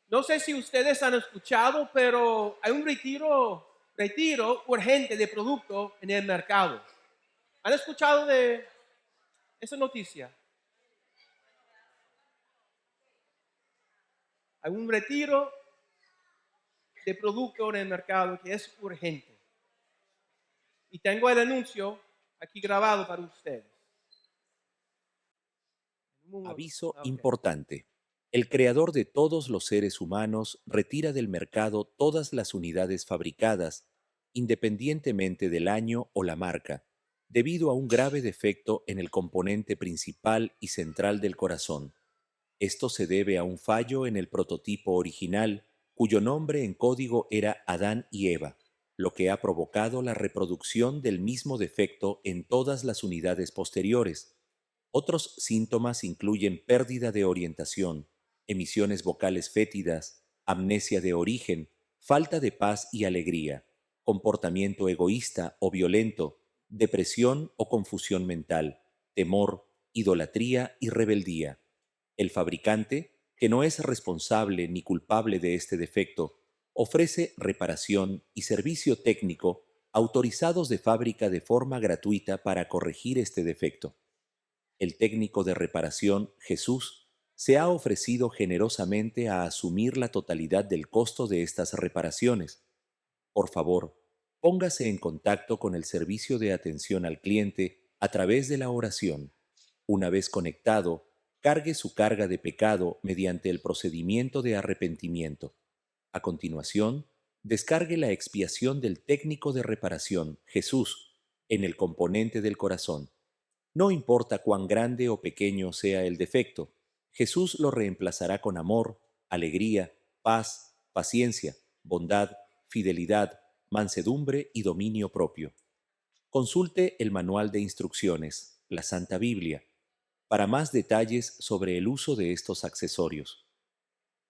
No sé si ustedes han escuchado, pero hay un retiro urgente de producto en el mercado. ¿Han escuchado de esa noticia? Hay un retiro de producto en el mercado que es urgente. Y tengo el anuncio aquí grabado para ustedes. Aviso Ok. importante. El creador de todos los seres humanos retira del mercado todas las unidades fabricadas, independientemente del año o la marca, debido a un grave defecto en el componente principal y central del corazón. Esto se debe a un fallo en el prototipo original, cuyo nombre en código era Adán y Eva, lo que ha provocado la reproducción del mismo defecto en todas las unidades posteriores. Otros síntomas incluyen pérdida de orientación, emisiones vocales fétidas, amnesia de origen, falta de paz y alegría, comportamiento egoísta o violento, depresión o confusión mental, temor, idolatría y rebeldía. El fabricante, que no es responsable ni culpable de este defecto, ofrece reparación y servicio técnico autorizados de fábrica de forma gratuita para corregir este defecto. El técnico de reparación, Jesús, se ha ofrecido generosamente a asumir la totalidad del costo de estas reparaciones. Por favor, póngase en contacto con el servicio de atención al cliente a través de la oración. Una vez conectado, cargue su carga de pecado mediante el procedimiento de arrepentimiento. A continuación, descargue la expiación del técnico de reparación, Jesús, en el componente del corazón. No importa cuán grande o pequeño sea el defecto, Jesús lo reemplazará con amor, alegría, paz, paciencia, bondad, fidelidad, mansedumbre y dominio propio. Consulte el manual de instrucciones, la Santa Biblia, para más detalles sobre el uso de estos accesorios.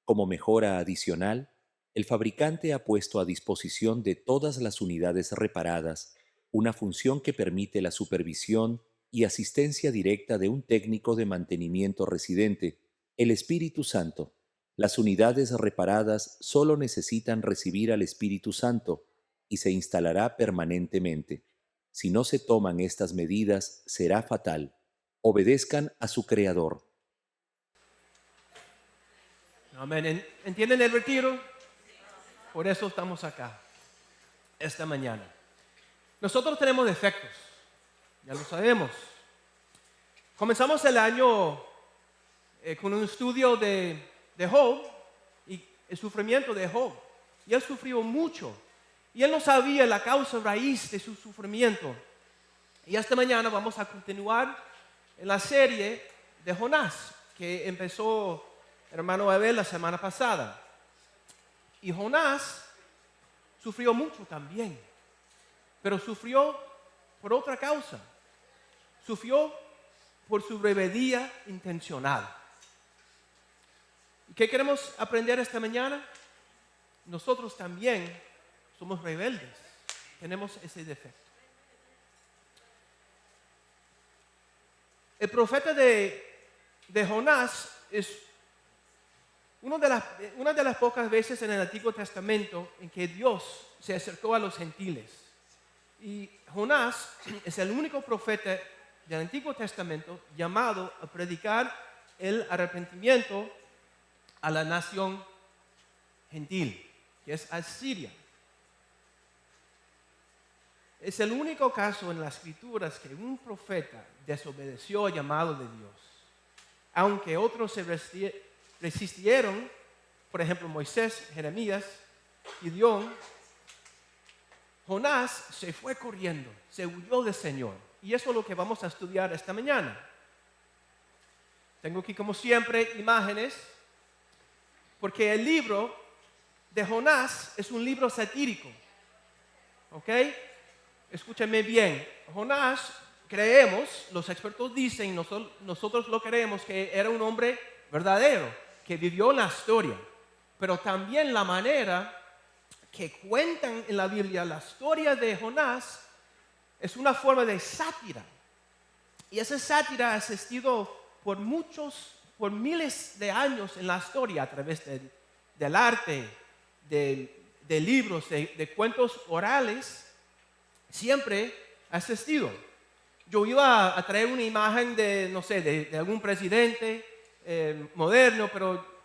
Como mejora adicional, el fabricante ha puesto a disposición de todas las unidades reparadas una función que permite la supervisión y asistencia directa de un técnico de mantenimiento residente, el Espíritu Santo. Las unidades reparadas solo necesitan recibir al Espíritu Santo y se instalará permanentemente. Si no se toman estas medidas, será fatal. Obedezcan a su Creador. Amén. ¿Entienden el retiro? Por eso estamos acá esta mañana. Nosotros tenemos defectos, ya lo sabemos. Comenzamos el año con un estudio de Job y el sufrimiento de Job. Y él sufrió mucho. Y él no sabía la causa raíz de su sufrimiento. Y esta mañana vamos a continuar en la serie de Jonás, que empezó hermano Abel la semana pasada. Y Jonás sufrió mucho también, pero sufrió por otra causa. Sufrió por su rebeldía intencional. ¿Y qué queremos aprender esta mañana? Nosotros también somos rebeldes, tenemos ese defecto. El profeta de Jonás es una de las pocas veces en el Antiguo Testamento en que Dios se acercó a los gentiles. Y Jonás es el único profeta del Antiguo Testamento llamado a predicar el arrepentimiento a la nación gentil, que es Asiria. Es el único caso en las Escrituras que un profeta desobedeció al llamado de Dios. Aunque otros se resistieron, por ejemplo Moisés, Jeremías, Gideón, Jonás se fue corriendo, se huyó del Señor. Y eso es lo que vamos a estudiar esta mañana. Tengo aquí como siempre imágenes, porque el libro de Jonás es un libro satírico. ¿Ok? Escúchame bien. Jonás, creemos, los expertos dicen, nosotros lo creemos, que era un hombre verdadero, que vivió la historia. Pero también la manera que cuentan en la Biblia la historia de Jonás es una forma de sátira. Y esa sátira ha existido por miles de años en la historia a través del arte, de libros, de cuentos orales, siempre ha existido. Yo iba a traer una imagen de, no sé, de algún presidente moderno, pero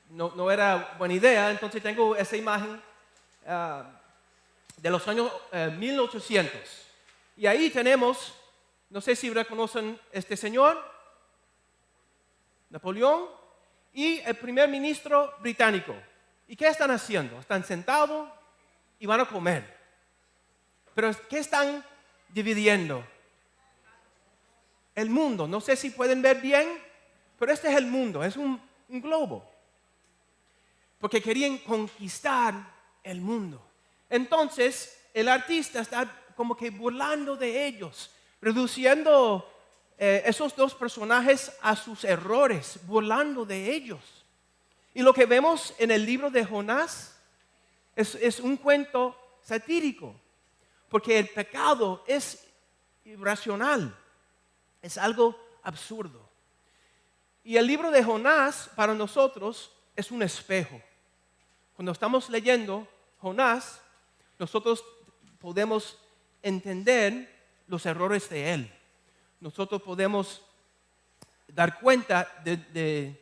no era buena idea. Entonces tengo esa imagen de los años 1800. Y ahí tenemos, no sé si reconocen este señor, Napoleón, y el primer ministro británico. ¿Y qué están haciendo? Están sentados y van a comer. Pero ¿qué están dividiendo? El mundo. No sé si pueden ver bien, pero este es el mundo, es un globo. Porque querían conquistar el mundo. Entonces, el artista está como que burlando de ellos, reduciendo esos dos personajes a sus errores, burlando de ellos. Y lo que vemos en el libro de Jonás es un cuento satírico, porque el pecado es irracional, es algo absurdo. Y el libro de Jonás para nosotros es un espejo. Cuando estamos leyendo Jonás, nosotros podemos entender los errores de él. Nosotros podemos dar cuenta de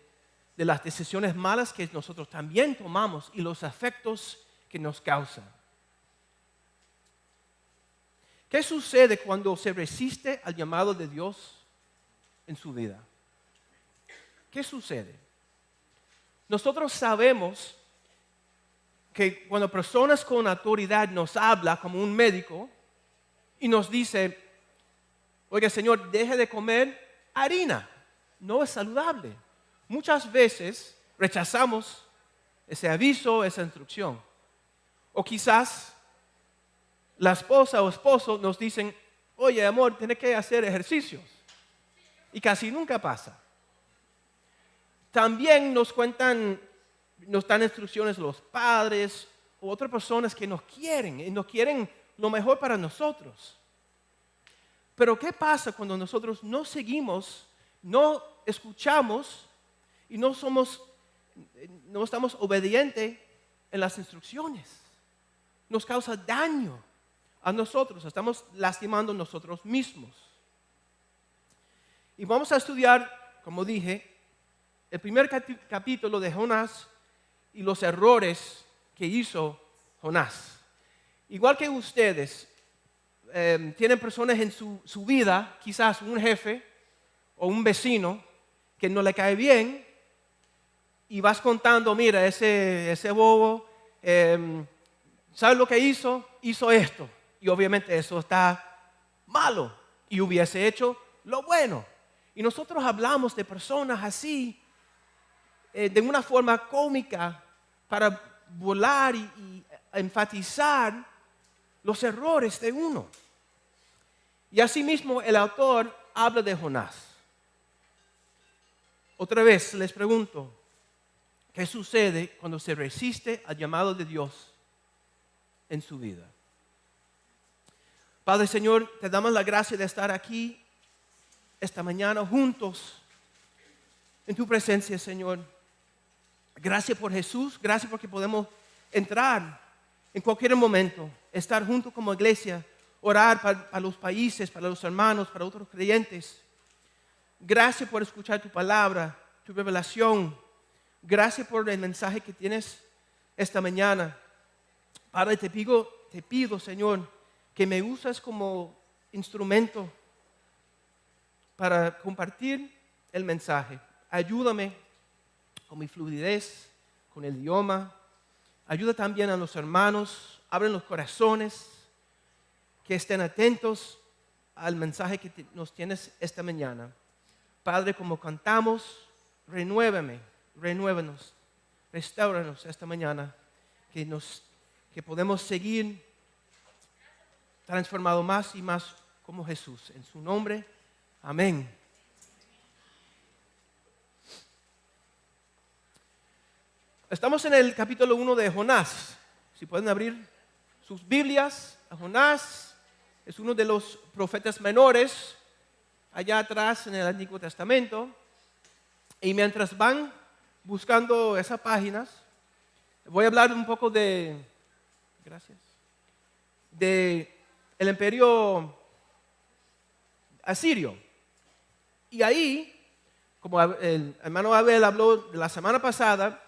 las decisiones malas que nosotros también tomamos y los efectos que nos causan. ¿Qué sucede cuando se resiste al llamado de Dios en su vida? ¿Qué sucede? Nosotros sabemos que cuando personas con autoridad nos hablan como un médico y nos dice, oiga Señor, deje de comer harina, no es saludable. Muchas veces rechazamos ese aviso, esa instrucción. O quizás la esposa o esposo nos dicen, oye amor, tienes que hacer ejercicios. Y casi nunca pasa. También nos dan instrucciones los padres o otras personas que nos quieren y nos quieren lo mejor para nosotros. Pero ¿qué pasa cuando nosotros no seguimos, no escuchamos y no estamos obedientes en las instrucciones? Nos causa daño a nosotros, estamos lastimando a nosotros mismos. Y vamos a estudiar, como dije, el primer capítulo de Jonás y los errores que hizo Jonás. Igual que ustedes, tienen personas en su vida, quizás un jefe o un vecino que no le cae bien y vas contando, mira, ese bobo, ¿sabes lo que hizo? Hizo esto. Y obviamente eso está malo y hubiese hecho lo bueno. Y nosotros hablamos de personas así, de una forma cómica para burlar y enfatizar los errores de uno. Y asimismo el autor habla de Jonás. Otra vez les pregunto, ¿qué sucede cuando se resiste al llamado de Dios en su vida? Padre Señor, te damos la gracia de estar aquí esta mañana juntos en tu presencia, Señor. Gracias por Jesús, gracias porque podemos entrar en cualquier momento, estar juntos como iglesia, orar para los países, para los hermanos, para otros creyentes. Gracias por escuchar tu palabra, tu revelación. Gracias por el mensaje que tienes esta mañana. Padre, te pido, Señor, que me uses como instrumento para compartir el mensaje. Ayúdame con mi fluidez, con el idioma. Ayuda también a los hermanos, abren los corazones, que estén atentos al mensaje que nos tienes esta mañana. Padre, como cantamos, renuévanos, restáuranos esta mañana, que podemos seguir transformado más y más como Jesús. En su nombre, amén. Estamos en el capítulo 1 de Jonás. Si pueden abrir sus Biblias, a Jonás es uno de los profetas menores allá atrás en el Antiguo Testamento. Y mientras van buscando esas páginas, Voy a hablar un poco de el imperio asirio. Y ahí, como el hermano Abel habló de la semana pasada,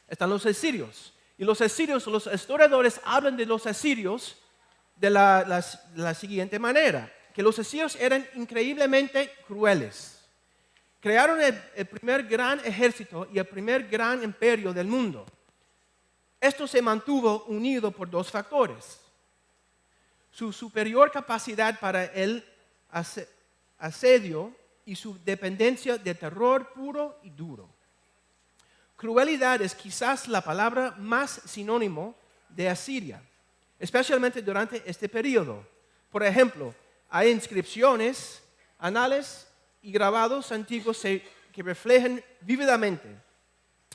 están los asirios. Y los asirios, los historiadores hablan de los asirios de la siguiente manera, que los asirios eran increíblemente crueles. Crearon el primer gran ejército y el primer gran imperio del mundo. Esto se mantuvo unido por dos factores: su superior capacidad para el asedio y su dependencia de terror puro y duro. Crueldad es quizás la palabra más sinónimo de Asiria, especialmente durante este periodo. Por ejemplo, hay inscripciones, anales y grabados antiguos que reflejan vívidamente.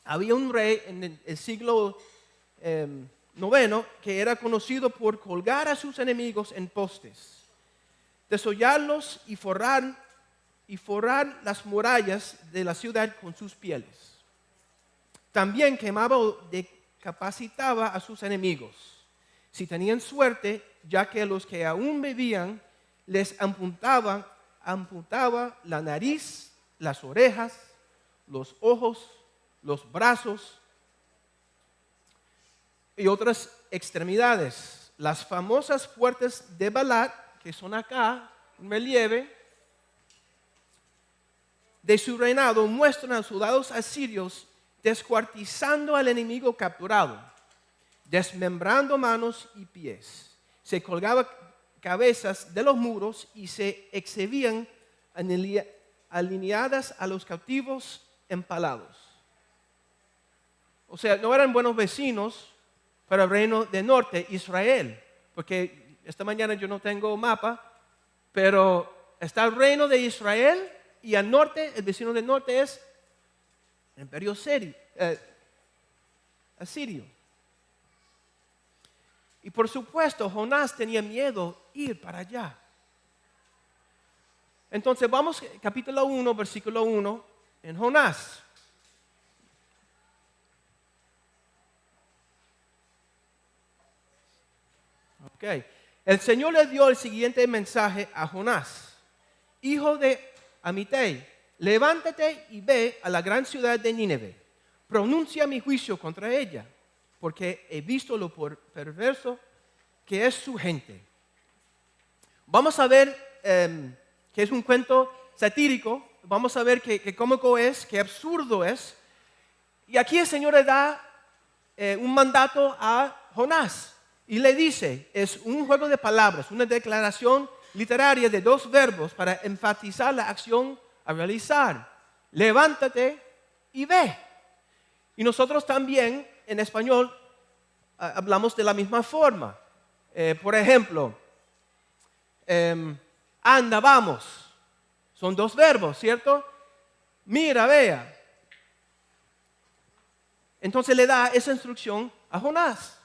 Había un rey en el siglo IX que era conocido por colgar a sus enemigos en postes, desollarlos y forrar las murallas de la ciudad con sus pieles. También quemaba o decapacitaba a sus enemigos, si tenían suerte, ya que a los que aún vivían les amputaba la nariz, las orejas, los ojos, los brazos y otras extremidades. Las famosas puertas de Balat, que son acá, un relieve de su reinado, muestran a los soldados asirios descuartizando al enemigo capturado, desmembrando manos y pies. Se colgaban cabezas de los muros y se exhibían alineadas a los cautivos empalados. O sea, no eran buenos vecinos para el reino del norte, Israel, porque esta mañana yo no tengo mapa, pero está el reino de Israel y al norte, el vecino del norte es el imperio asirio. Y por supuesto, Jonás tenía miedo ir para allá. Entonces vamos, capítulo 1, versículo 1, en Jonás. Okay. El Señor le dio el siguiente mensaje a Jonás: hijo de Amitei, levántate y ve a la gran ciudad de Nínive. Pronuncia mi juicio contra ella, porque he visto lo perverso que es su gente. Vamos a ver que es un cuento satírico. Vamos a ver qué cómico es, qué absurdo es. Y aquí el Señor le da un mandato a Jonás. Y le dice, es un juego de palabras, una declaración literaria de dos verbos para enfatizar la acción a realizar. Levántate y ve. Y nosotros también en español hablamos de la misma forma. Por ejemplo, anda, vamos. Son dos verbos, ¿cierto? Mira, vea. Entonces le da esa instrucción a Jonás.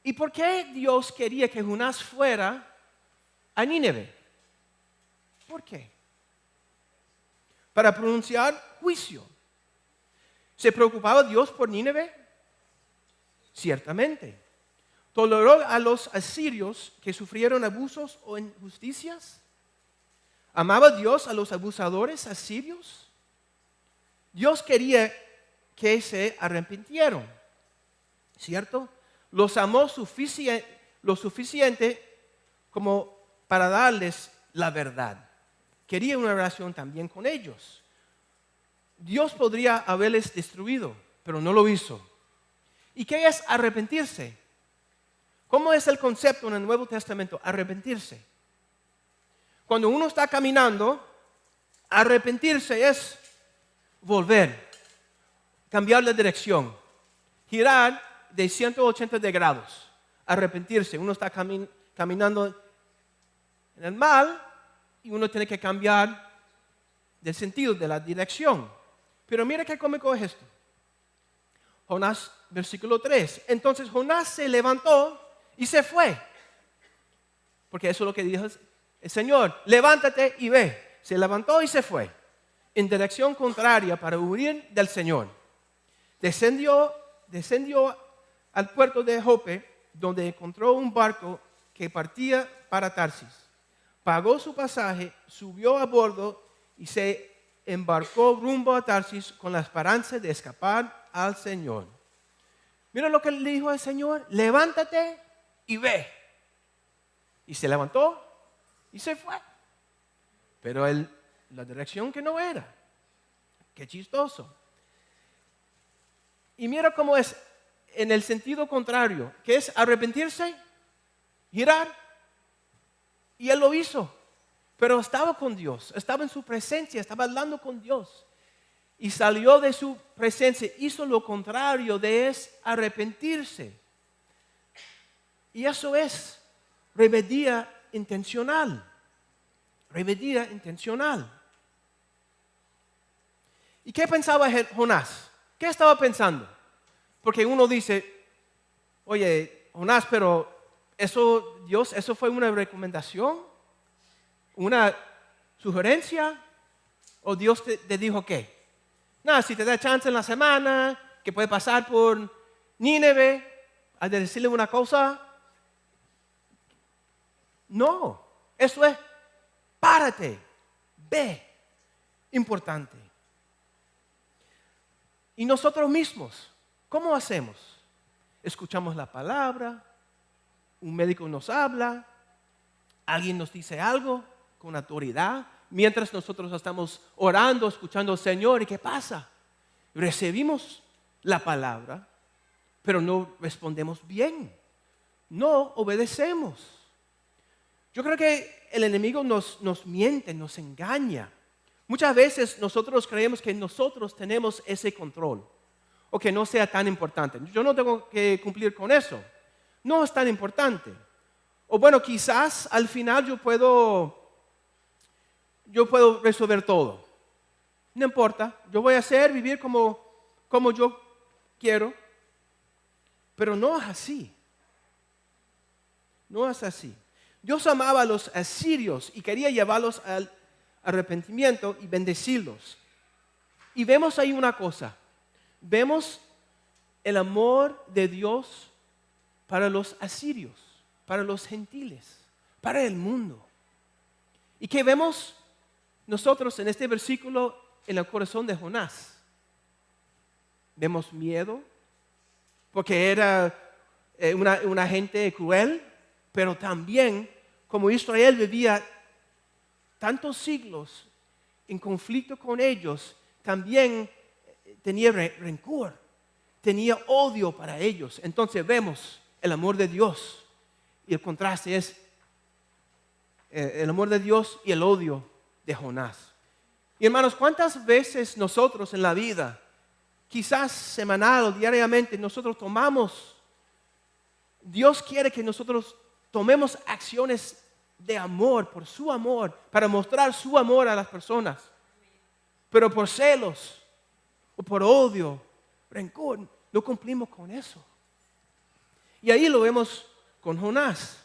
¿Y por qué Dios quería que Jonás fuera a Nínive? ¿Por qué? Para pronunciar juicio. ¿Se preocupaba Dios por Nínive? Ciertamente. ¿Toleró a los asirios que sufrieron abusos o injusticias? ¿Amaba Dios a los abusadores asirios? Dios quería que se arrepintieran, ¿cierto? Los amó lo suficiente como para darles la verdad. Quería una relación también con ellos. Dios podría haberles destruido, pero no lo hizo. ¿Y qué es arrepentirse? ¿Cómo es el concepto en el Nuevo Testamento? Arrepentirse. Cuando uno está caminando, arrepentirse es volver, cambiar la dirección, girar de 180 grados, arrepentirse. Uno está caminando en el mal y uno tiene que cambiar del sentido, de la dirección. Pero mira qué cómico es esto. Jonás, versículo 3. Entonces Jonás se levantó y se fue. Porque eso es lo que dijo el Señor: levántate y ve. Se levantó y se fue en dirección contraria para huir del Señor. Descendió descendió al puerto de Jope, donde encontró un barco que partía para Tarsis. Pagó su pasaje, subió a bordo y se embarcó rumbo a Tarsis con la esperanza de escapar al Señor. Mira lo que le dijo al Señor: levántate y ve. Y se levantó y se fue. Pero la dirección que no era. Qué chistoso. Y mira cómo es en el sentido contrario, que es arrepentirse, girar. Y él lo hizo. Pero estaba con Dios, estaba en su presencia, estaba hablando con Dios. Y salió de su presencia, hizo lo contrario de arrepentirse. Y eso es rebeldía intencional. Rebeldía intencional. ¿Y qué pensaba Jonás? ¿Qué estaba pensando? Porque uno dice, oye, Jonás, pero eso fue una recomendación, una sugerencia, o Dios te dijo qué. Nada, si te da chance en la semana, que puede pasar por Nínive, has de decirle una cosa. No, eso es, párate, ve, importante. Y nosotros mismos, ¿cómo hacemos? Escuchamos la palabra, un médico nos habla, alguien nos dice algo con autoridad, mientras nosotros estamos orando, escuchando al Señor. ¿Y qué pasa? Recibimos la palabra, pero no respondemos bien, no obedecemos. Yo creo que el enemigo nos miente, nos engaña. Muchas veces nosotros creemos que nosotros tenemos ese control o que no sea tan importante. Yo no tengo que cumplir con eso. No es tan importante. O bueno, quizás al final yo puedo resolver todo. No importa, yo voy a vivir como yo quiero. Pero no es así. No es así. Dios amaba a los asirios y quería llevarlos al arrepentimiento y bendecirlos. Y vemos ahí una cosa. Vemos el amor de Dios para los asirios, para los gentiles, para el mundo. ¿Y qué vemos nosotros en este versículo en el corazón de Jonás? Vemos miedo, porque era una gente cruel, pero también como Israel vivía tantos siglos en conflicto con ellos, también tenía rencor, tenía odio para ellos. Entonces vemos el amor de Dios y el contraste es el amor de Dios y el odio de Jonás. Y hermanos, ¿cuántas veces nosotros en la vida, quizás semanal o diariamente, Dios quiere que nosotros tomemos acciones de amor, por su amor, para mostrar su amor a las personas, pero por celos o por odio, rencor, no cumplimos con eso. Y ahí lo vemos con Jonás.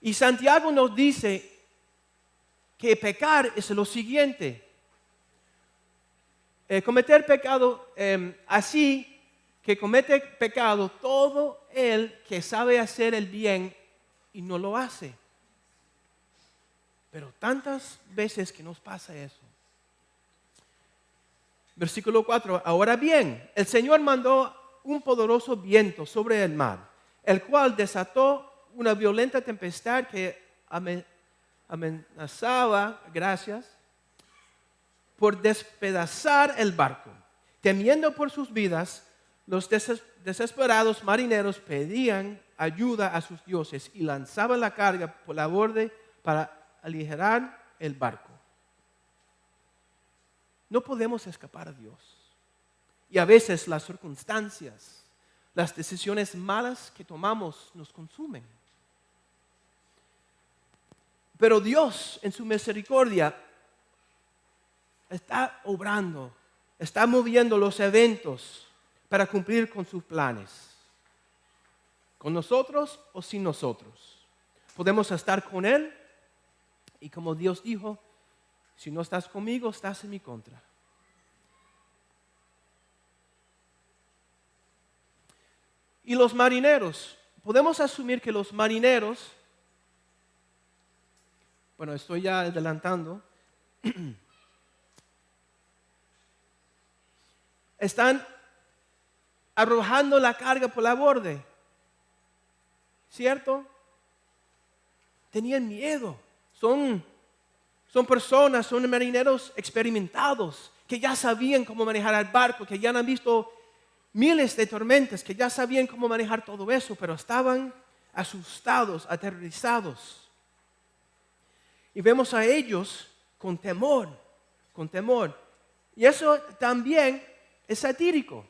Y Santiago nos dice que pecar es lo siguiente: cometer pecado, así que comete pecado todo el que sabe hacer el bien y no lo hace. Pero tantas veces que nos pasa eso. Versículo 4. Ahora bien, el Señor mandó un poderoso viento sobre el mar, el cual desató una violenta tempestad que amenazaba, por despedazar el barco. Temiendo por sus vidas, los desesperados marineros pedían ayuda a sus dioses y lanzaban la carga por la borda para aligerar el barco. No podemos escapar a Dios. Y a veces las circunstancias, las decisiones malas que tomamos nos consumen. Pero Dios, en su misericordia, está obrando, está moviendo los eventos para cumplir con sus planes. Con nosotros o sin nosotros. Podemos estar con Él y como Dios dijo, si no estás conmigo, estás en mi contra. y los marineros. Podemos asumir que los marineros, bueno, estoy ya adelantando, están arrojando la carga por la borde, ¿cierto? Tenían miedo. Son personas, son marineros experimentados, que ya sabían cómo manejar el barco, que ya han visto miles de tormentas, que ya sabían cómo manejar todo eso, pero estaban asustados, aterrorizados. Y vemos a ellos con temor, con temor. Y eso también es satírico.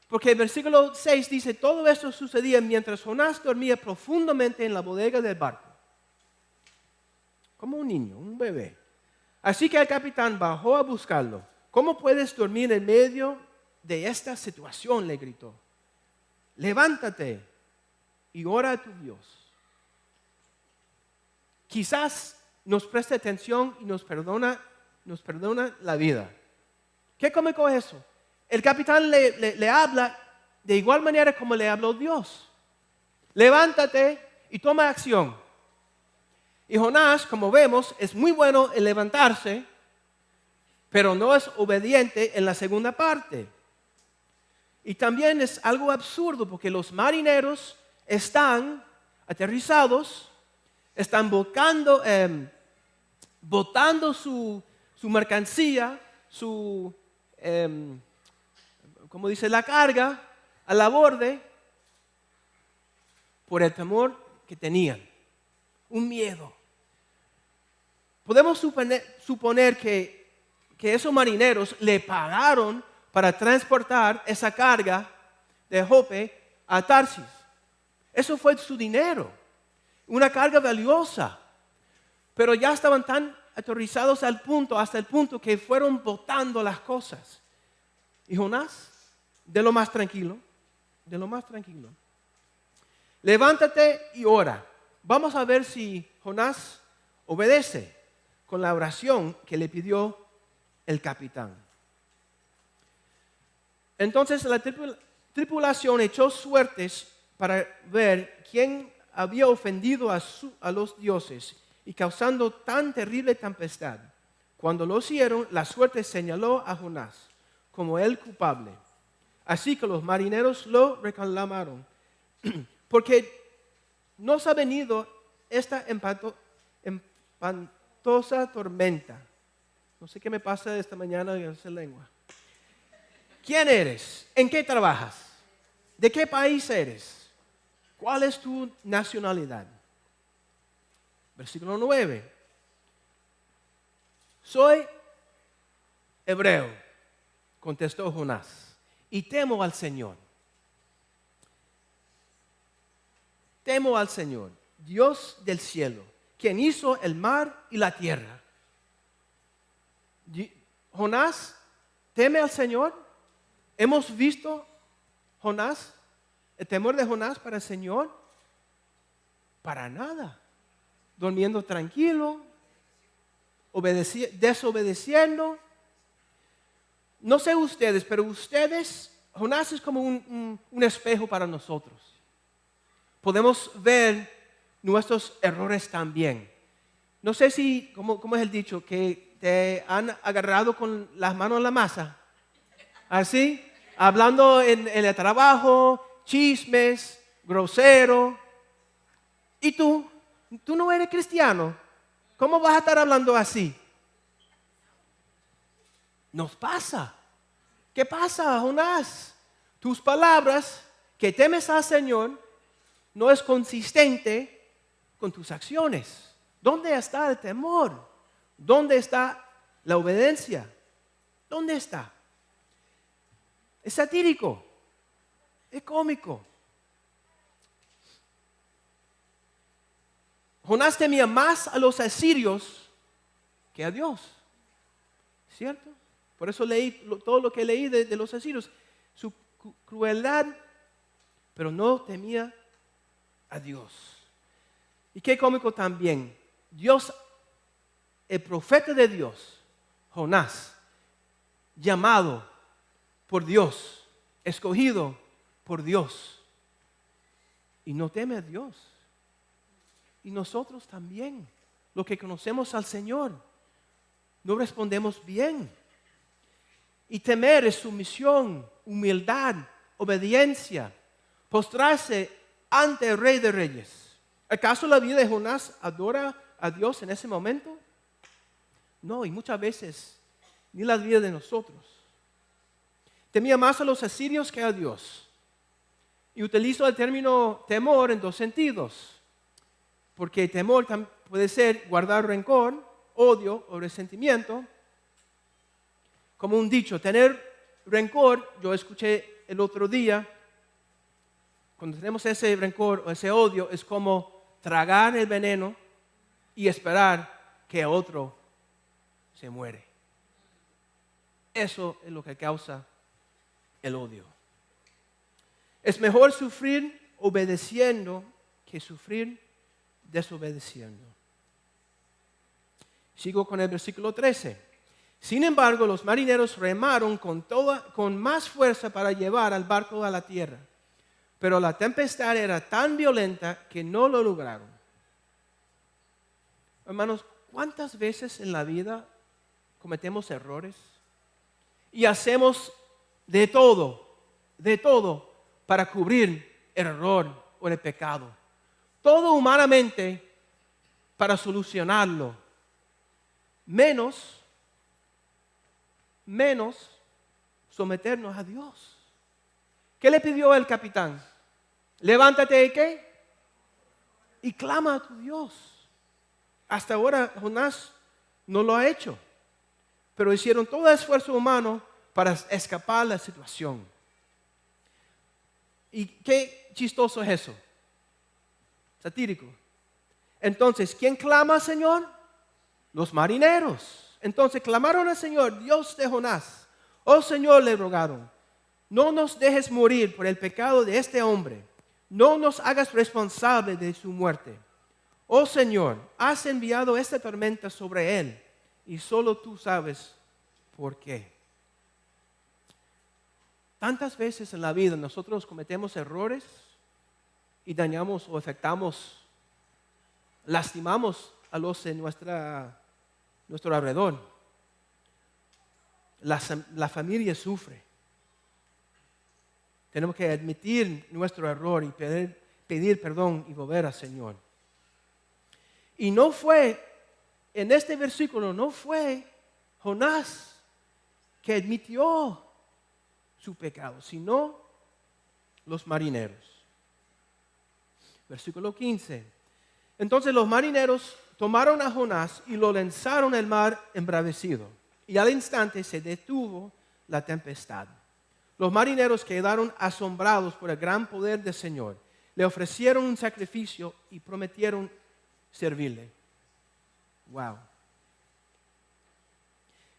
Porque el versículo 6 dice, todo esto sucedía mientras Jonás dormía profundamente en la bodega del barco. Como un niño, un bebé. Así que el capitán bajó a buscarlo. ¿Cómo puedes dormir en medio de esta situación?, le gritó. Levántate y ora a tu Dios. Quizás nos preste atención y nos perdona la vida. ¿Qué cómico es eso? El capitán le habla de igual manera como le habló Dios. Levántate y toma acción. Y Jonás, como vemos, es muy bueno en levantarse, pero no es obediente en la segunda parte. Y también es algo absurdo porque los marineros están aterrizados, están botando su mercancía, como dice, la carga a la borde por el temor que tenían, un miedo. Podemos suponer que esos marineros le pagaron para transportar esa carga de Jope a Tarsis. Eso fue su dinero, una carga valiosa. Pero ya estaban tan aterrorizados hasta el punto que fueron botando las cosas. Y Jonás, de lo más tranquilo, levántate y ora. Vamos a ver si Jonás obedece con la oración que le pidió el capitán. Entonces la tripulación echó suertes para ver quién había ofendido a los dioses y causando tan terrible tempestad. Cuando lo hicieron, la suerte señaló a Jonás como el culpable. Así que los marineros lo reclamaron. Porque nos ha venido esta espantosa tormenta. No sé qué me pasa esta mañana en esa lengua. ¿Quién eres? ¿En qué trabajas? ¿De qué país eres? ¿Cuál es tu nacionalidad? Versículo 9. Soy hebreo, contestó Jonás, y temo al Señor. Temo al Señor, Dios del cielo, quien hizo el mar y la tierra. Jonás teme al Señor. ¿Hemos visto Jonás, el temor de Jonás para el Señor? Para nada. Durmiendo tranquilo, desobedeciendo. No sé ustedes, pero Jonás es como un espejo para nosotros. Podemos ver nuestros errores también. No sé si, ¿cómo es el dicho? Que te han agarrado con las manos en la masa. Así, hablando en el trabajo, chismes, grosero. ¿Y tú? ¿Tú no eres cristiano? ¿Cómo vas a estar hablando así? Nos pasa. ¿Qué pasa, Jonás? Tus palabras, que temes al Señor, no es consistente con tus acciones. ¿Dónde está el temor? ¿Dónde está la obediencia? ¿Dónde está? Es satírico, es cómico. Jonás temía más a los asirios que a Dios, ¿cierto? Por eso leí todo lo que leí de los asirios, su crueldad, pero no temía a Dios. Y qué cómico también, Dios, el profeta de Dios, Jonás, llamado por Dios, escogido por Dios, y no teme a Dios. Y nosotros también, los que conocemos al Señor, no respondemos bien. Y temer es sumisión, humildad, obediencia, postrarse ante el Rey de Reyes. ¿Acaso la vida de Jonás adora a Dios en ese momento? No, y muchas veces ni la vida de nosotros. Temía más a los asirios que a Dios. Y utilizo el término temor en dos sentidos. Porque temor puede ser guardar rencor, odio o resentimiento. Como un dicho, tener rencor, yo escuché el otro día, cuando tenemos ese rencor o ese odio, es como tragar el veneno y esperar que otro se muere. Eso es lo que causa el odio. Es mejor sufrir obedeciendo que sufrir desobedeciendo. Sigo con el versículo 13. Sin embargo, los marineros remaron con más fuerza para llevar al barco a la tierra, pero la tempestad era tan violenta que no lo lograron. Hermanos, ¿cuántas veces en la vida cometemos errores y hacemos de todo para cubrir el error o el pecado? Todo humanamente para solucionarlo, menos someternos a Dios. ¿Qué le pidió el capitán? Levántate y ¿qué? Y clama a tu Dios. Hasta ahora Jonás no lo ha hecho, pero hicieron todo esfuerzo humano para escapar de la situación. ¿Y qué chistoso es eso? Satírico. Entonces, ¿quién clama al Señor? Los marineros. Entonces clamaron al Señor, Dios de Jonás. Oh Señor, le rogaron, no nos dejes morir por el pecado de este hombre. No nos hagas responsable de su muerte. Oh Señor, has enviado esta tormenta sobre él y solo tú sabes por qué. Tantas veces en la vida nosotros cometemos errores y dañamos o afectamos, lastimamos a los en nuestro alrededor. La familia sufre. Tenemos que admitir nuestro error y pedir perdón y volver al Señor. Y no fue, en este versículo, no fue Jonás que admitió su pecado, sino los marineros. Versículo 15. Entonces los marineros tomaron a Jonás y lo lanzaron al mar embravecido. Y al instante se detuvo la tempestad. Los marineros quedaron asombrados por el gran poder del Señor. Le ofrecieron un sacrificio y prometieron servirle. Wow.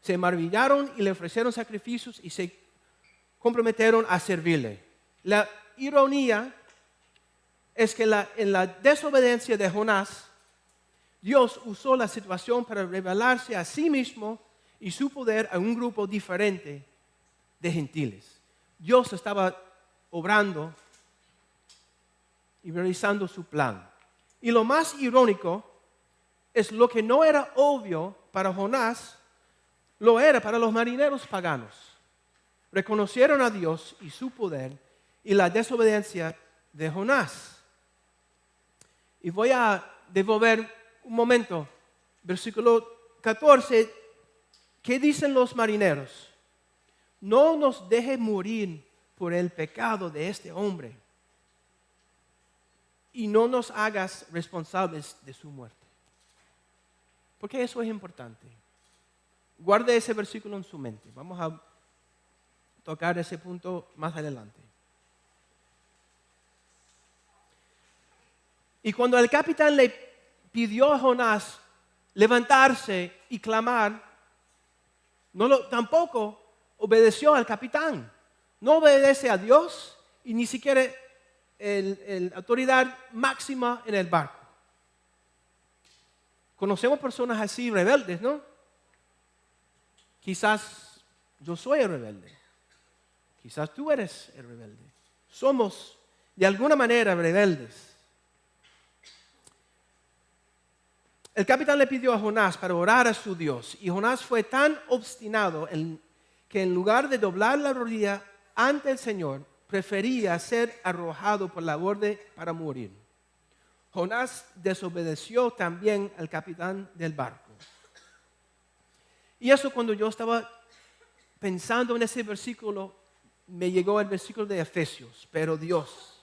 Se maravillaron y le ofrecieron sacrificios y se comprometieron a servirle. La ironía es que en la desobediencia de Jonás, Dios usó la situación para revelarse a sí mismo y su poder a un grupo diferente de gentiles. Dios estaba obrando y realizando su plan. Y lo más irónico es lo que no era obvio para Jonás, lo era para los marineros paganos. Reconocieron a Dios y su poder y la desobediencia de Jonás. Y voy a devolver un momento, versículo 14, ¿qué dicen los marineros? No nos deje morir por el pecado de este hombre y no nos hagas responsables de su muerte. Porque eso es importante. Guarde ese versículo en su mente. Vamos a tocar ese punto más adelante. Y cuando el capitán le pidió a Jonás levantarse y clamar, tampoco obedeció al capitán. No obedece a Dios y ni siquiera la autoridad máxima en el barco. Conocemos personas así rebeldes, ¿no? Quizás yo soy el rebelde. Quizás tú eres el rebelde. Somos de alguna manera rebeldes. El capitán le pidió a Jonás para orar a su Dios, y Jonás fue tan obstinado que en lugar de doblar la rodilla ante el Señor, prefería ser arrojado por la borde para morir. Jonás desobedeció también al capitán del barco. Y eso, cuando yo estaba pensando en ese versículo, me llegó el versículo de Efesios. Pero Dios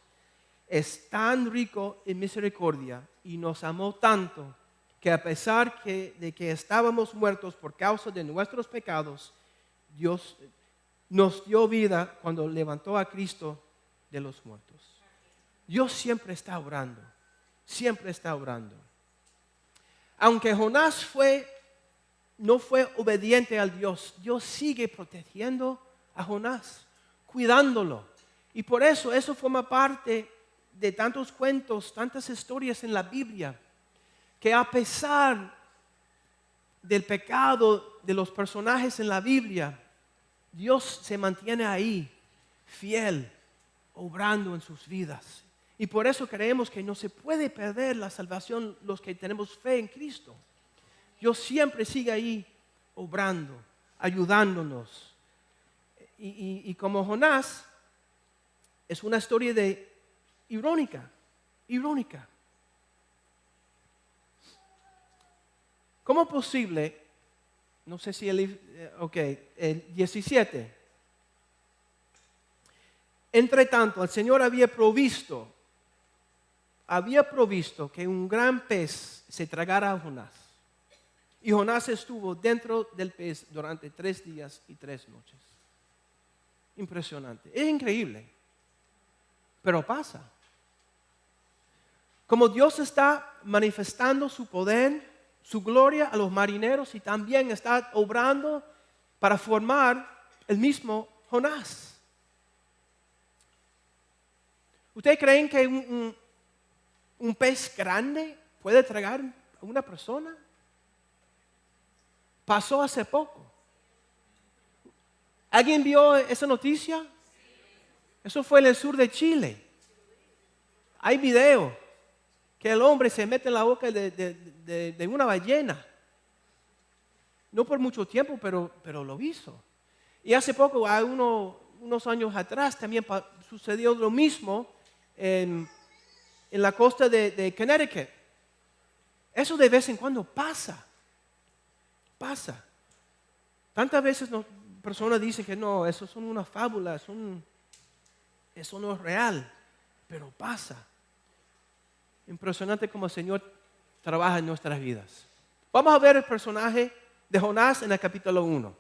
es tan rico en misericordia y nos amó tanto que a pesar de que estábamos muertos por causa de nuestros pecados, Dios nos dio vida cuando levantó a Cristo de los muertos. Dios siempre está orando, siempre está orando. Aunque Jonás no fue obediente al Dios, Dios sigue protegiendo a Jonás, cuidándolo. Y por eso forma parte de tantos cuentos, tantas historias en la Biblia, que a pesar del pecado de los personajes en la Biblia, Dios se mantiene ahí, fiel, obrando en sus vidas. Y por eso creemos que no se puede perder la salvación los que tenemos fe en Cristo. Dios siempre sigue ahí, obrando, ayudándonos. Y como Jonás, es una historia irónica. ¿Cómo es posible? No sé si el 17. Entre tanto, el Señor había provisto que un gran pez se tragara a Jonás. Y Jonás estuvo dentro del pez durante 3 días y 3 noches. Impresionante. Es increíble. Pero pasa. Como Dios está manifestando su poder, su gloria a los marineros, y también está obrando para formar el mismo Jonás. ¿Ustedes creen que un pez grande puede tragar a una persona? Pasó hace poco. ¿Alguien vio esa noticia? Eso fue en el sur de Chile. Hay video que el hombre se mete en la boca de una ballena. No por mucho tiempo, pero lo hizo. Y hace poco, unos años atrás, también sucedió lo mismo en la costa de Connecticut. Eso de vez en cuando pasa. Tantas veces personas dicen que no, eso son una fábula, eso no es real, pero pasa. Impresionante cómo el Señor trabaja en nuestras vidas. Vamos a ver el personaje de Jonás en el capítulo 1.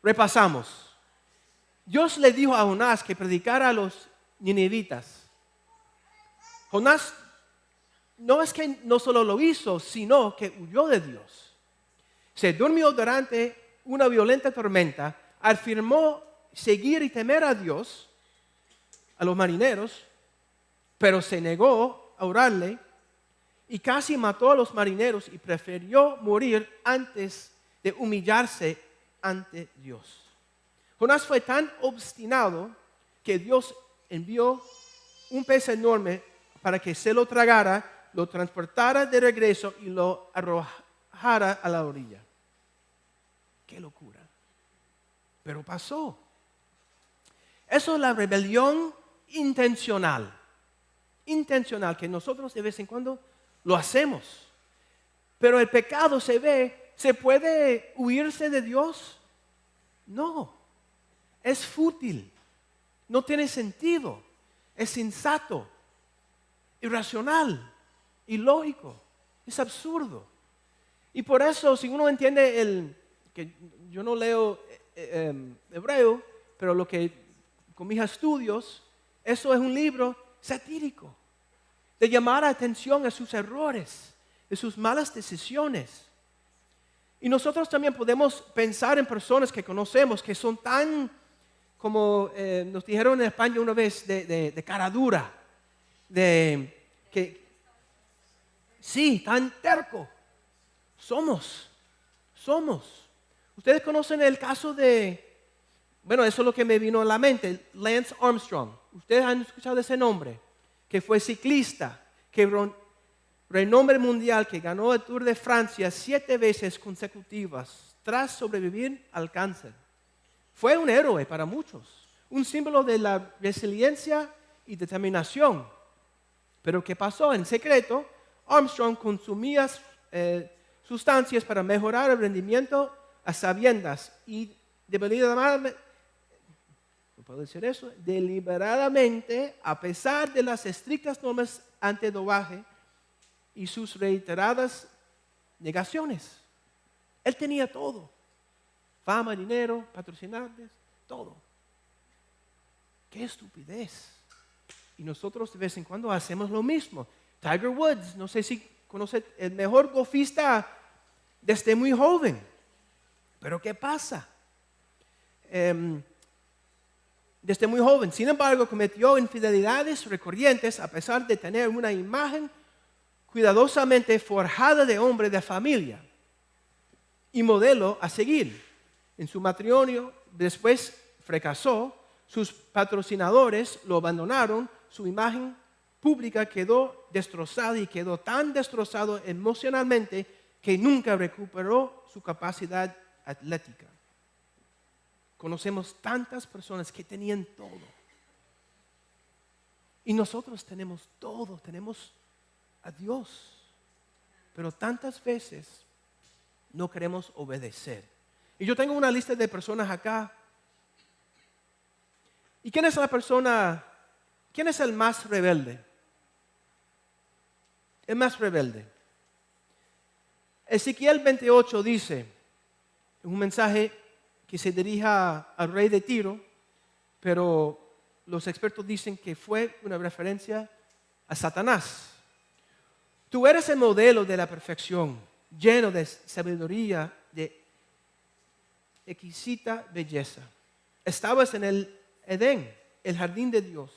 Repasamos. Dios le dijo a Jonás que predicara a los ninivitas. Jonás no es que no solo lo hizo, sino que huyó de Dios. Se durmió durante una violenta tormenta, afirmó seguir y temer a Dios, a los marineros, pero se negó a orarle y casi mató a los marineros y prefirió morir antes de humillarse ante Dios. Jonás fue tan obstinado que Dios envió un pez enorme para que se lo tragara, lo transportara de regreso y lo arrojara a la orilla. ¡Qué locura! Pero pasó. Eso es la rebelión intencional, que nosotros de vez en cuando lo hacemos. Pero el pecado ¿se puede huirse de Dios? No, es fútil, no tiene sentido, es insensato, irracional, ilógico, es absurdo. Y por eso, si uno entiende que yo no leo hebreo, pero lo que con mis estudios, eso es un libro satírico, de llamar atención a sus errores, de sus malas decisiones. Y nosotros también podemos pensar en personas que conocemos que son tan, como nos dijeron en España una vez, de cara dura, sí, tan terco. Somos. Ustedes conocen el caso eso es lo que me vino a la mente, Lance Armstrong. ustedes han escuchado ese nombre, que fue ciclista, que renombre mundial, que ganó el Tour de Francia 7 veces consecutivas tras sobrevivir al cáncer. Fue un héroe para muchos, un símbolo de la resiliencia y determinación. Pero ¿qué pasó? En secreto, Armstrong consumía sustancias para mejorar el rendimiento a sabiendas y deliberadamente, a pesar de las estrictas normas antidopaje y sus reiteradas negaciones. Él tenía todo: fama, dinero, patrocinantes, todo. ¡Qué estupidez! Y nosotros de vez en cuando hacemos lo mismo. Tiger Woods, no sé si conoce, el mejor golfista desde muy joven. Pero ¿qué pasa? Desde muy joven, sin embargo, cometió infidelidades recurrentes a pesar de tener una imagen cuidadosamente forjada de hombre de familia y modelo a seguir. En su matrimonio después fracasó, sus patrocinadores lo abandonaron, su imagen pública quedó destrozada y quedó tan destrozado emocionalmente que nunca recuperó su capacidad atlética. Conocemos tantas personas que tenían todo. Y nosotros tenemos todo, tenemos a Dios. Pero tantas veces no queremos obedecer. Y yo tengo una lista de personas acá. ¿Y quién es la persona, quién es el más rebelde? El más rebelde. Ezequiel 28 dice, en un mensaje que se dirija al rey de Tiro, pero los expertos dicen que fue una referencia a Satanás. Tú eres el modelo de la perfección, lleno de sabiduría, de exquisita belleza. Estabas en el Edén, el jardín de Dios.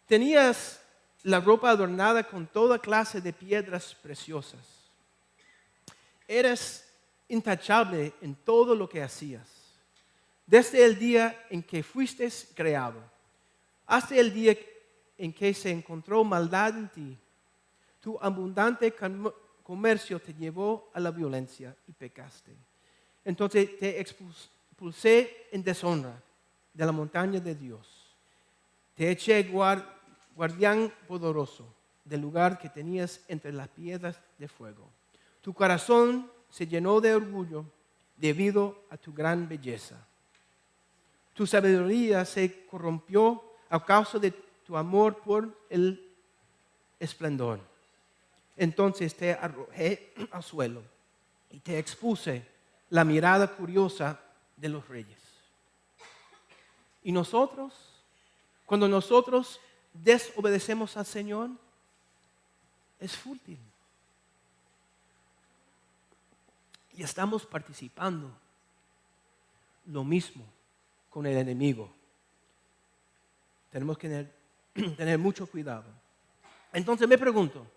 Tenías la ropa adornada con toda clase de piedras preciosas. Eres intachable en todo lo que hacías. Desde el día en que fuiste creado, hasta el día en que se encontró maldad en ti, tu abundante comercio te llevó a la violencia y pecaste. Entonces te expulsé en deshonra de la montaña de Dios. Te eché guardián poderoso del lugar que tenías entre las piedras de fuego. Tu corazón se llenó de orgullo debido a tu gran belleza. Tu sabiduría se corrompió a causa de tu amor por el esplendor. Entonces te arrojé al suelo y te expuse la mirada curiosa de los reyes. Y nosotros, cuando nosotros desobedecemos al Señor, es fútil. Y estamos participando lo mismo con el enemigo. Tenemos que tener mucho cuidado. Entonces me pregunto,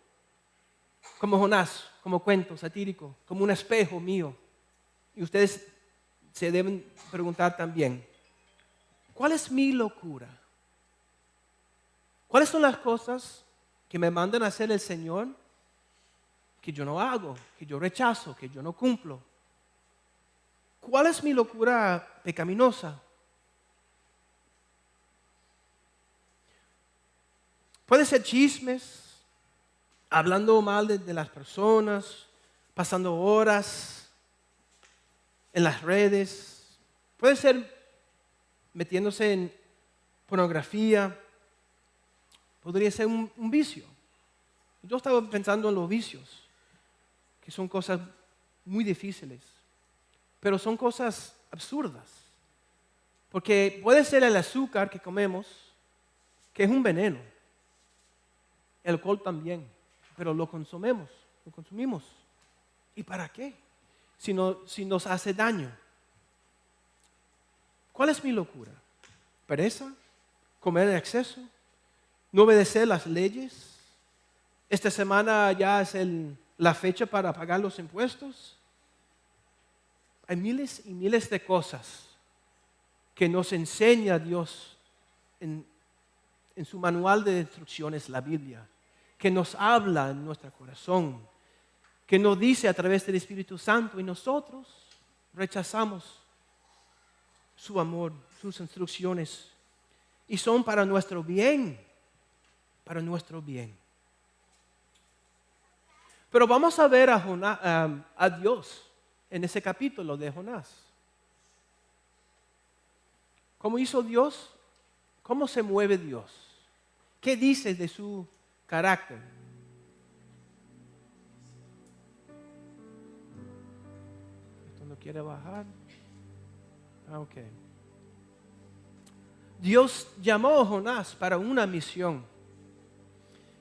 como Jonás, como cuento satírico, como un espejo mío, y ustedes se deben preguntar también, ¿cuál es mi locura? ¿Cuáles son las cosas que me mandan a hacer el Señor que yo no hago, que yo rechazo, que yo no cumplo? ¿Cuál es mi locura pecaminosa? Puede ser chismes, hablando mal de las personas, pasando horas en las redes. Puede ser metiéndose en pornografía. Podría ser un vicio. Yo estaba pensando en los vicios, que son cosas muy difíciles, pero son cosas absurdas. Porque puede ser el azúcar que comemos, que es un veneno. El alcohol también, pero lo consumimos. ¿Y para qué? Si nos hace daño. ¿Cuál es mi locura? ¿Pereza? ¿Comer en exceso? ¿No obedecer las leyes? Esta semana ya es la fecha para pagar los impuestos. Hay miles y miles de cosas que nos enseña Dios en, en su manual de instrucciones, la Biblia, que nos habla en nuestro corazón, que nos dice a través del Espíritu Santo, y nosotros rechazamos su amor, sus instrucciones, y son para nuestro bien, para nuestro bien. Pero vamos a ver a Dios en ese capítulo de Jonás. ¿Cómo hizo Dios? ¿Cómo se mueve Dios? ¿Qué dice de su carácter? Esto no quiere bajar. Ok. Dios llamó a Jonás para una misión.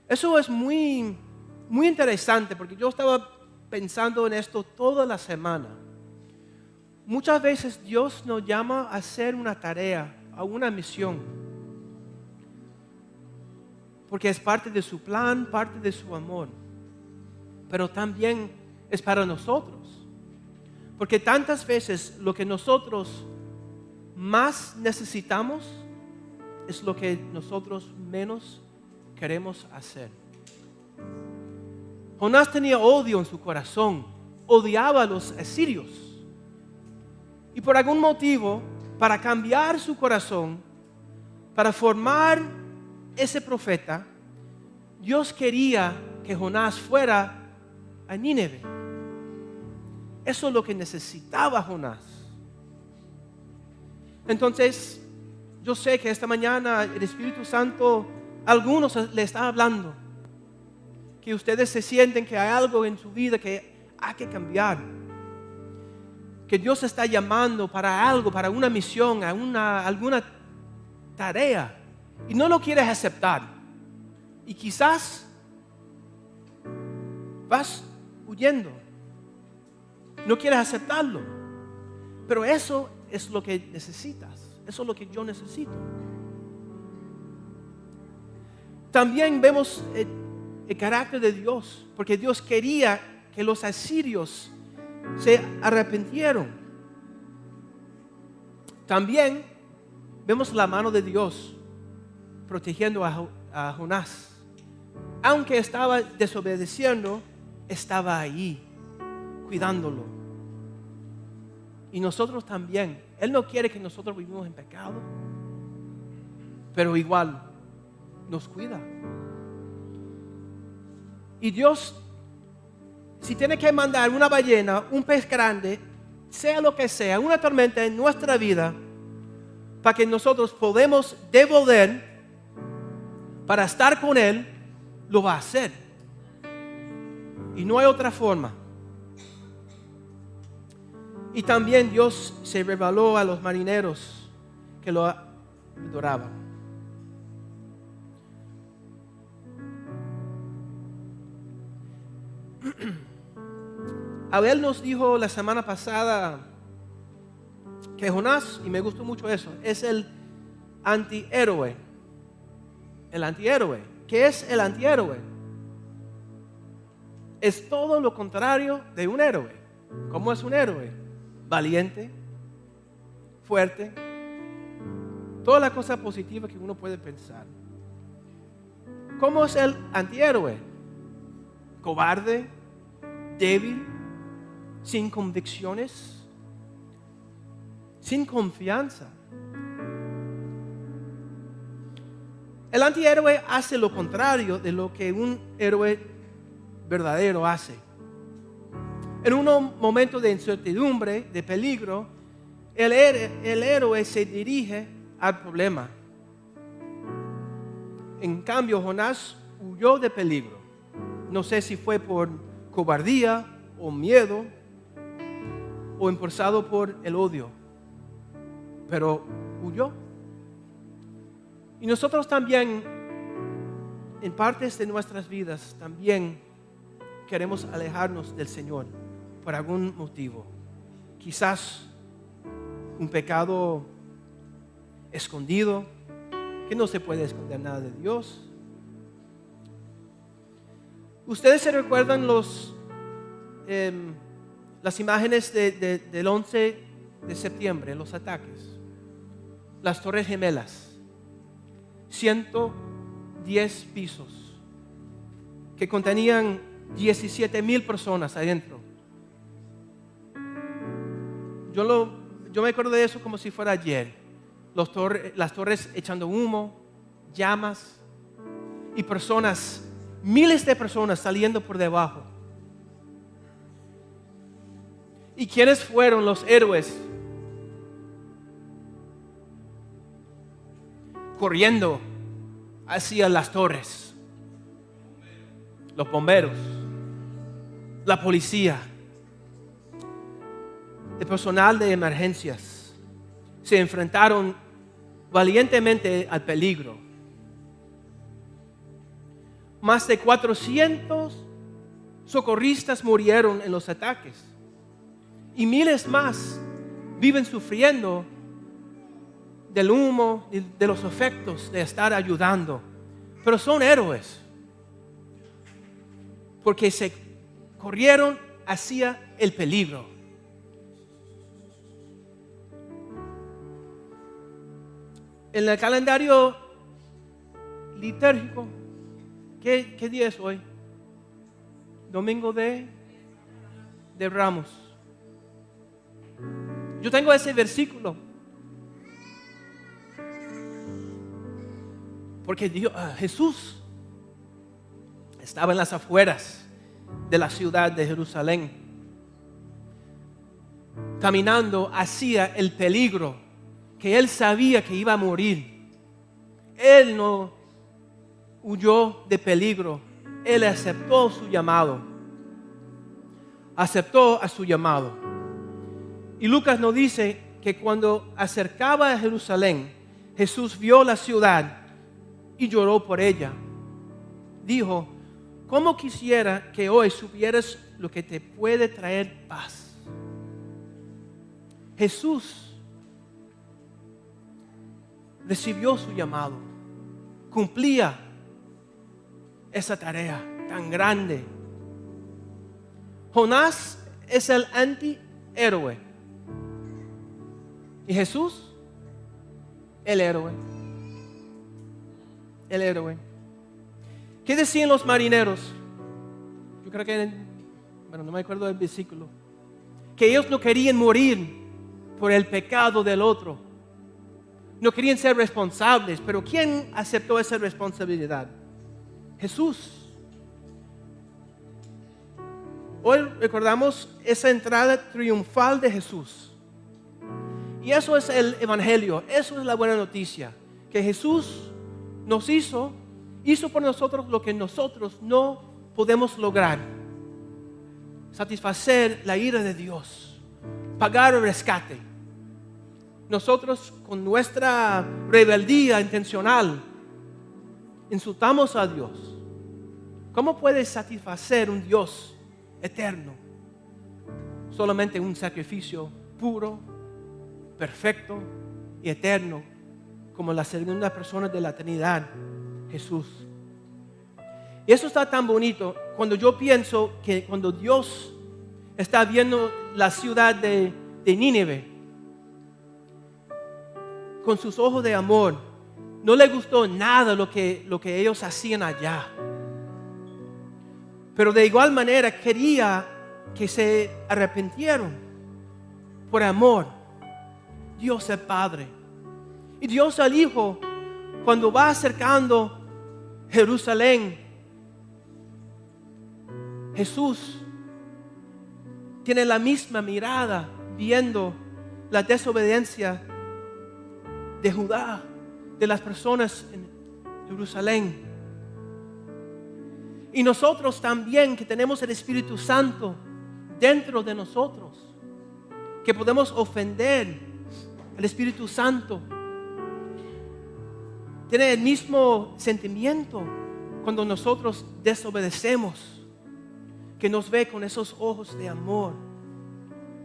Eso es muy interesante porque yo estaba pensando en esto toda la semana. Muchas veces Dios nos llama a hacer una tarea, a una misión, porque es parte de su plan, parte de su amor, pero también es para nosotros, porque tantas veces lo que nosotros más necesitamos es lo que nosotros menos queremos hacer. Jonás tenía odio en su corazón, odiaba a los asirios. Y por algún motivo, para cambiar su corazón, para formar ese profeta, Dios quería que Jonás fuera a Nínive. Eso es lo que necesitaba Jonás. Entonces, yo sé que esta mañana el Espíritu Santo a algunos le está hablando, que ustedes se sienten que hay algo en su vida que hay que cambiar, que Dios está llamando para algo, para una misión, a alguna tarea, y no lo quieres aceptar. Y quizás vas huyendo, no quieres aceptarlo, pero eso es lo que necesitas, eso es lo que yo necesito. También vemos el carácter de Dios, porque Dios quería que los asirios se arrepintieron. También vemos la mano de Dios protegiendo a Jonás. Aunque estaba desobedeciendo, estaba ahí, cuidándolo. Y nosotros también. Él no quiere que nosotros vivamos en pecado, pero igual nos cuida. Y Dios, si tiene que mandar una ballena, un pez grande, sea lo que sea, una tormenta en nuestra vida, para que nosotros podamos devolver, para estar con Él, lo va a hacer. Y no hay otra forma. Y también Dios se reveló a los marineros que lo adoraban. Abel nos dijo la semana pasada que Jonás, y me gustó mucho eso, es el antihéroe. El antihéroe. ¿Qué es el antihéroe? Es todo lo contrario de un héroe. ¿Cómo es un héroe? Valiente, fuerte, toda la cosa positiva que uno puede pensar. ¿Cómo es el antihéroe? Cobarde, débil, sin convicciones, sin confianza. El antihéroe hace lo contrario de lo que un héroe verdadero hace. En un momento de incertidumbre, de peligro, el héroe se dirige al problema. En cambio, Jonás huyó de peligro. No sé si fue por cobardía o miedo o impulsado por el odio, pero huyó. Y nosotros también, en partes de nuestras vidas, también queremos alejarnos del Señor por algún motivo. Quizás un pecado escondido, que no se puede esconder nada de Dios. ¿Ustedes se recuerdan las imágenes del 11 de septiembre, los ataques? Las Torres Gemelas. 110 pisos que contenían 17,000 personas adentro. Yo me acuerdo de eso como si fuera ayer. Las torres echando humo, llamas y personas, miles de personas saliendo por debajo. ¿Y quiénes fueron los héroes? Corriendo hacia las torres. Los bomberos, la policía, el personal de emergencias se enfrentaron valientemente al peligro. Más de 400 socorristas murieron en los ataques y miles más viven sufriendo del humo, de los efectos de estar ayudando. Pero son héroes porque se corrieron hacia el peligro. En el calendario litúrgico, ¿qué día es hoy? Domingo de Ramos. Yo tengo ese versículo porque Jesús estaba en las afueras de la ciudad de Jerusalén, caminando hacia el peligro, que él sabía que iba a morir. Él no huyó de peligro, él aceptó su llamado, aceptó a su llamado. Y Lucas nos dice que cuando acercaba a Jerusalén, Jesús vio la ciudad y lloró por ella. Dijo: ¿cómo quisiera que hoy supieras lo que te puede traer paz? Jesús recibió su llamado, cumplía esa tarea tan grande. Jonás es el antihéroe y Jesús el héroe. El héroe. ¿Qué decían los marineros? Yo creo que, no me acuerdo del versículo, que ellos no querían morir por el pecado del otro. No querían ser responsables, pero ¿quién aceptó esa responsabilidad? Jesús. Hoy recordamos esa entrada triunfal de Jesús. Y eso es el evangelio, eso es la buena noticia, que Jesús nos hizo por nosotros lo que nosotros no podemos lograr: satisfacer la ira de Dios, pagar el rescate. Nosotros, con nuestra rebeldía intencional, insultamos a Dios. ¿Cómo puede satisfacer un Dios eterno? Solamente un sacrificio puro, perfecto y eterno, como la segunda persona de la Trinidad, Jesús. Y eso está tan bonito cuando yo pienso que cuando Dios está viendo la ciudad de Nínive con sus ojos de amor, no le gustó nada lo que ellos hacían allá, pero de igual manera quería que se arrepintieran por amor. Dios el Padre y Dios el Hijo, cuando va acercando Jerusalén, Jesús tiene la misma mirada viendo la desobediencia de Judá, de las personas en Jerusalén. Y nosotros también, que tenemos el Espíritu Santo dentro de nosotros, que podemos ofender al Espíritu Santo, tiene el mismo sentimiento cuando nosotros desobedecemos, que nos ve con esos ojos de amor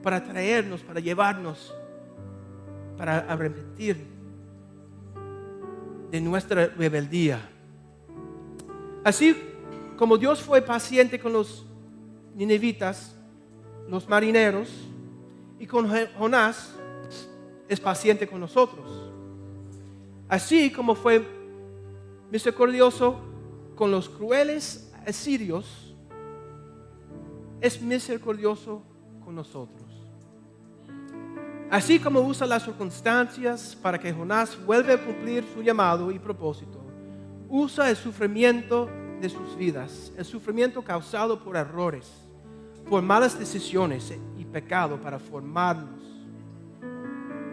para traernos, para llevarnos, para arrepentir de nuestra rebeldía. Así como Dios fue paciente con los ninivitas, los marineros, y con Jonás es paciente con nosotros. Así como fue misericordioso con los crueles asirios, es misericordioso con nosotros. Así como usa las circunstancias para que Jonás vuelva a cumplir su llamado y propósito, usa el sufrimiento de sus vidas, el sufrimiento causado por errores, por malas decisiones y pecado para formarnos.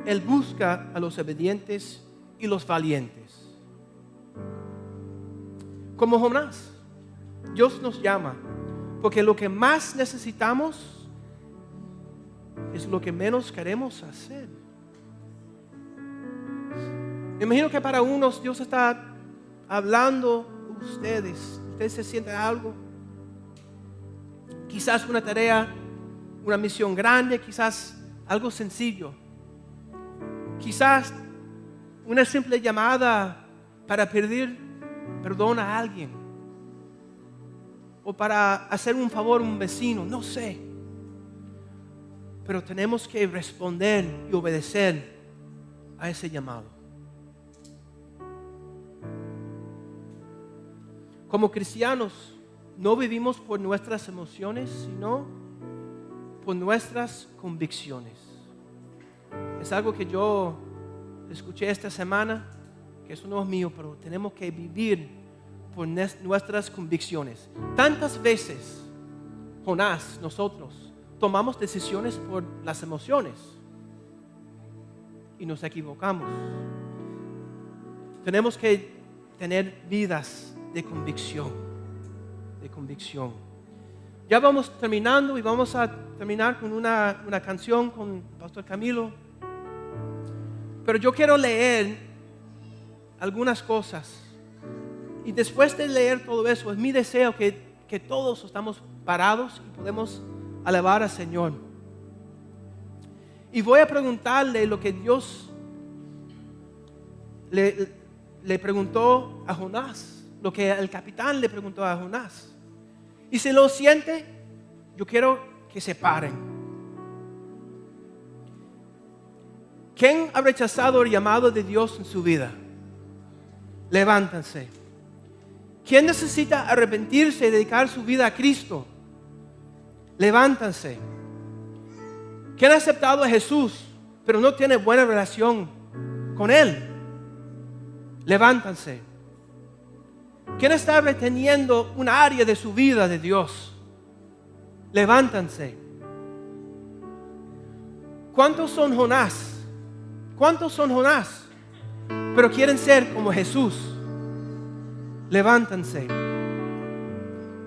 Él busca a los obedientes y los valientes. Como Jonás, Dios nos llama, porque lo que más necesitamos es lo que menos queremos hacer. Me imagino que para unos Dios está hablando a ustedes. Ustedes se sienten algo. Quizás una tarea, una misión grande, quizás algo sencillo. Quizás una simple llamada para pedir perdón a alguien. O para hacer un favor a un vecino, no sé. Pero tenemos que responder y obedecer a ese llamado. Como cristianos, no vivimos por nuestras emociones, sino por nuestras convicciones. Es algo que yo escuché esta semana, que eso no es mío, pero tenemos que vivir por nuestras convicciones. Tantas veces, Jonás, nosotros, tomamos decisiones por las emociones y nos equivocamos. Tenemos que tener vidas de convicción, Ya vamos terminando y vamos a terminar con una canción con Pastor Camilo. Pero yo quiero leer algunas cosas. Y después de leer todo eso, es mi deseo que todos estamos parados y podemos alabar al Señor. Y voy a preguntarle lo que Dios le preguntó a Jonás, lo que el capitán le preguntó a Jonás. Y si lo siente, yo quiero que se paren. ¿Quién ha rechazado el llamado de Dios en su vida? Levántense. ¿Quién necesita arrepentirse y dedicar su vida a Cristo? Levántense. ¿Quién ha aceptado a Jesús, pero no tiene buena relación con Él? Levántense. ¿Quién está reteniendo un área de su vida de Dios? Levántense. ¿Cuántos son Jonás? ¿Cuántos son Jonás? Pero quieren ser como Jesús. Levántense.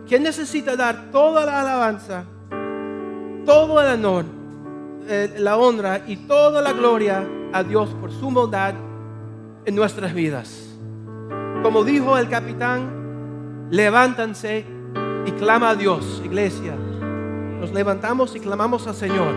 ¿Quién necesita dar toda la alabanza, todo el honor, la honra y toda la gloria a Dios por su bondad en nuestras vidas? Como dijo el capitán, levántense y clama a Dios, iglesia. Nos levantamos y clamamos al Señor.